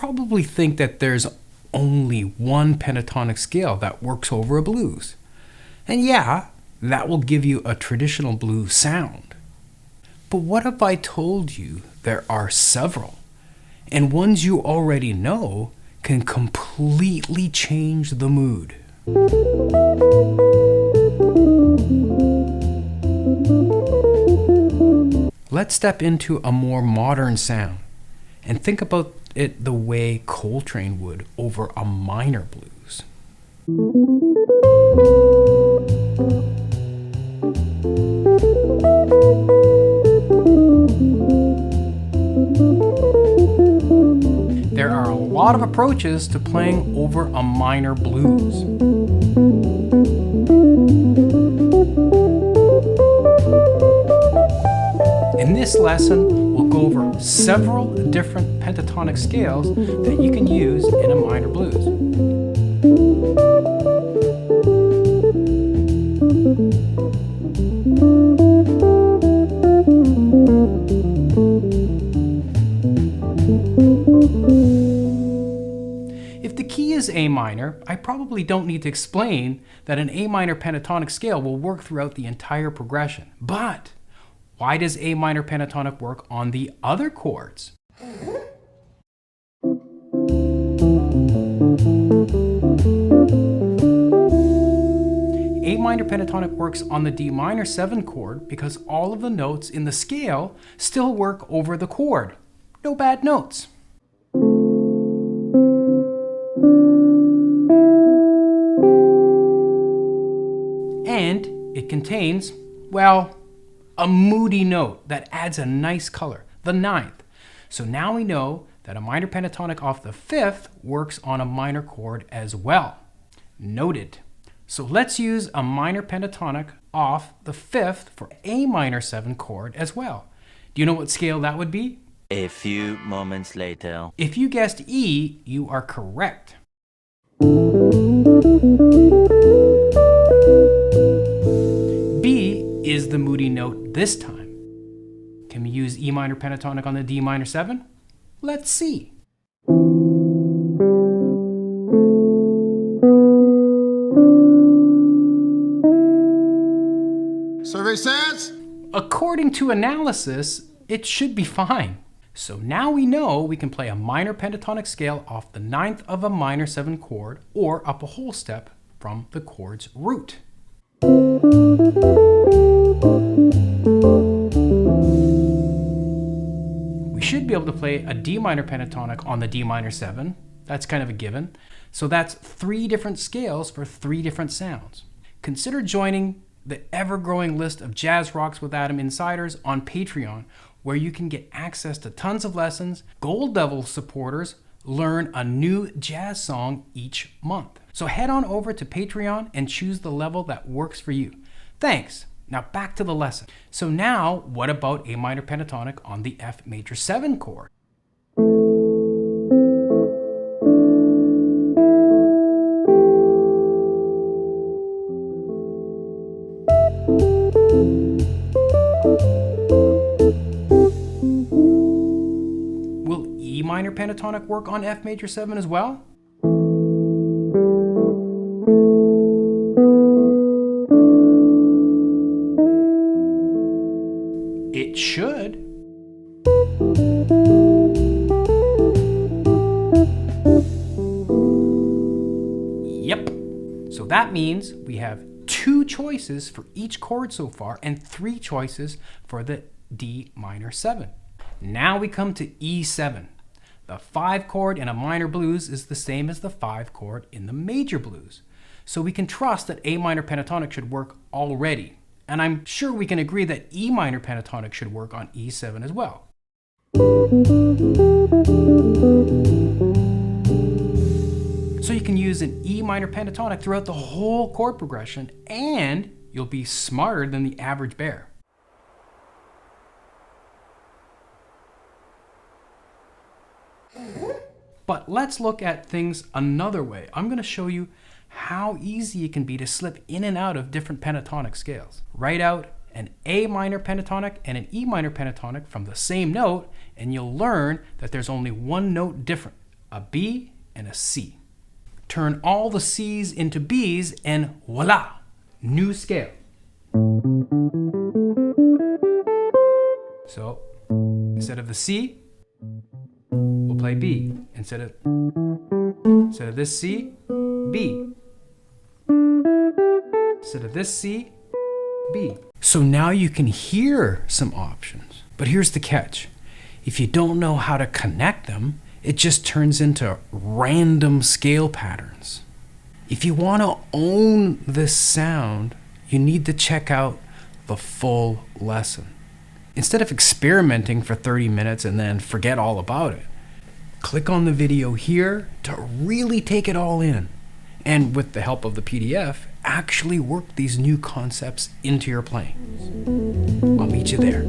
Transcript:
probably think that there's only one pentatonic scale that works over a blues. And yeah, that will give you a traditional blues sound. But what if I told you there are several, and ones you already know can completely change the mood? Let's step into a more modern sound and think about it the way Coltrane would over a minor blues. There are a lot of approaches to playing over a minor blues. In this lesson, we'll go over several different pentatonic scales that you can use in a minor blues. If the key is A minor, I probably don't need to explain that an A minor pentatonic scale will work throughout the entire progression. But why does A minor pentatonic work on the other chords? A minor pentatonic works on the D minor 7 chord because all of the notes in the scale still work over the chord. No bad notes. And it contains, well, a moody note that adds a nice color, the 9th. So now we know that a minor pentatonic off the 5th works on a minor chord as well. Noted. So let's use a minor pentatonic off the 5th for A minor 7 chord as well. Do you know what scale that would be? A few moments later. If you guessed E, you are correct. B is the moody note this time. Can we use E minor pentatonic on the D minor 7? Let's see. Survey says? According to analysis, it should be fine. So now we know we can play a minor pentatonic scale off the 9th of a minor 7 chord or up a whole step from the chord's root. We should be able to play a D minor pentatonic on the D minor 7. That's kind of a given. So that's 3 different scales for 3 different sounds. Consider joining the ever-growing list of Jazz Rocks with Adam insiders on Patreon, where you can get access to tons of lessons. Gold level supporters learn a new jazz song each month. So head on over to Patreon and choose the level that works for you. Thanks. Now back to the lesson. So now, what about A minor pentatonic on the F major 7 chord? Will E minor pentatonic work on F major 7 as well? It should. Yep. So that means we have 2 choices for each chord so far and 3 choices for the D minor 7. Now we come to E7. The 5 chord in a minor blues is the same as the 5 chord in the major blues. So we can trust that A minor pentatonic should work already. And I'm sure we can agree that E minor pentatonic should work on E7 as well. So you can use an E minor pentatonic throughout the whole chord progression, and you'll be smarter than the average bear. But let's look at things another way. I'm going to show you how easy it can be to slip in and out of different pentatonic scales. Write out an A minor pentatonic and an E minor pentatonic from the same note, and you'll learn that there's only one note different. a B, and a C. Turn all the C's into B's and voila, new scale. So instead of the C, we'll play B. Instead of this C, B. Instead of this C, B. So now you can hear some options. But here's the catch. If you don't know how to connect them, it just turns into random scale patterns. If you want to own this sound, you need to check out the full lesson. Instead of experimenting for 30 minutes and then forget all about it, click on the video here to really take it all in. And with the help of the PDF, actually work these new concepts into your playing. I'll meet you there.